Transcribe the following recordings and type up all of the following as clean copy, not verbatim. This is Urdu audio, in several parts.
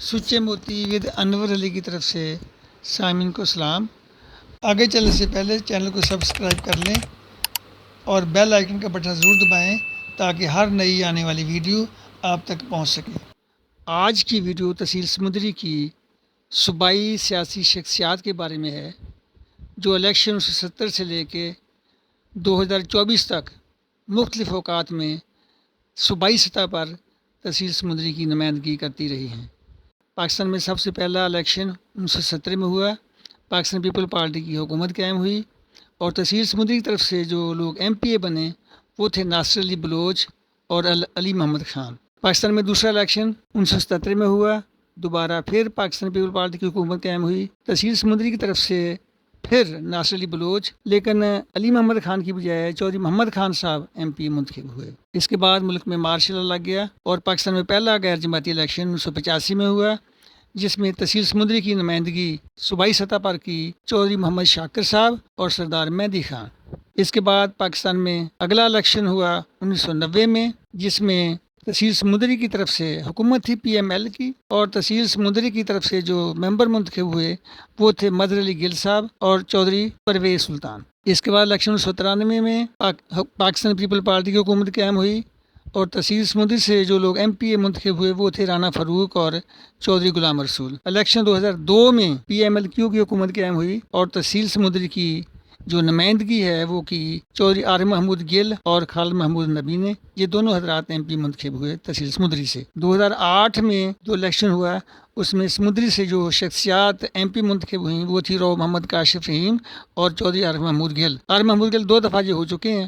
سچے موتی ود انور علی کی طرف سے سامعین کو سلام۔ آگے چلنے سے پہلے چینل کو سبسکرائب کر لیں اور بیل آئیکن کا بٹن ضرور دبائیں تاکہ ہر نئی آنے والی ویڈیو آپ تک پہنچ سکے۔ آج کی ویڈیو تحصیل سمندری کی صوبائی سیاسی شخصیات کے بارے میں ہے جو الیکشن 1970 سے لے کے 2024 تک مختلف اوقات میں صوبائی سطح پر تحصیل سمندری کی نمائندگی کرتی رہی ہیں۔ پاکستان میں سب سے پہلا الیکشن 1970 میں ہوا، پاکستان پیپل پارٹی کی حکومت قائم ہوئی اور تحصیل سمندری کی طرف سے جو لوگ MPA بنے وہ تھے ناصر علی بلوچ اور علی محمد خان۔ پاکستان میں دوسرا الیکشن 1977 میں ہوا، دوبارہ پھر پاکستان پیپل پارٹی کی حکومت قائم ہوئی، تحصیل سمندری کی طرف سے پھر ناصر علی بلوچ، لیکن علی محمد خان کی بجائے چودھری محمد خان صاحب MP منتخب ہوئے۔ اس کے بعد ملک میں مارشل لا لگ گیا اور پاکستان میں پہلا غیر جماعتی الیکشن 1985 میں ہوا جس میں تحصیل سمندری کی نمائندگی صوبائی سطح پر کی چودھری محمد شاکر صاحب اور سردار مہدی خان۔ اس کے بعد پاکستان میں اگلا الیکشن ہوا 1990 میں جس میں تحصیل سمندری کی طرف سے حکومت تھی PML کی اور تحصیل سمندری کی طرف سے جو ممبر منتخب ہوئے وہ تھے مظہر علی گل صاحب اور چودھری پرویز سلطان۔ اس کے بعد الیکشن 1993 میں پاکستان پیپل پارٹی کی حکومت قائم ہوئی اور تحصیل سمندری سے جو لوگ MPA منتخب ہوئے وہ تھے رانا فاروق اور چودھری غلام رسول۔ الیکشن 2002 میں PMLQ کی حکومت قائم ہوئی اور تحصیل سمندری کی جو نمائندگی ہے وہ کی چودھری عارف محمود گل اور خالد محمود نبی نے۔ یہ دونوں حضرات MP منتخب ہوئے تحصیل سمندری سے۔ 2008 میں جو الیکشن ہوا اس میں سمندری سے جو شخصیات MP منتخب ہوئیں وہ تھی رو محمد کاشف رحیم اور چودھری عارف محمود گل۔ عارف محمود گل 2 دفعہ یہ ہو چکے ہیں۔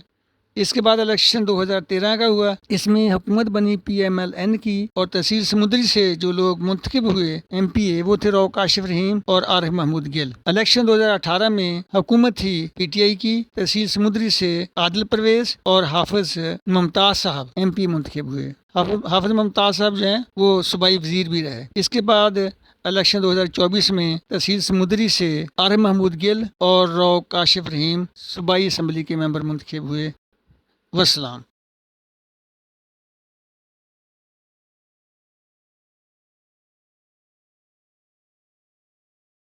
اس کے بعد الیکشن 2013 کا ہوا، اس میں حکومت بنی PMLN کی اور تحصیل سمندری سے جو لوگ منتخب ہوئے MPA وہ تھے رو کاشف رحیم اور عارف محمود گل۔ الیکشن 2018 میں حکومت تھی PTI کی، تحصیل سمندری سے عادل پرویز اور حافظ ممتاز صاحب MP منتخب ہوئے۔ حافظ ممتاز صاحب جو ہیں وہ صوبائی وزیر بھی رہے۔ اس کے بعد الیکشن 2024 میں تحصیل سمندری سے عارف محمود گل اور رو کاشف رحیم صوبائی اسمبلی کے ممبر منتخب ہوئے۔ والسلام۔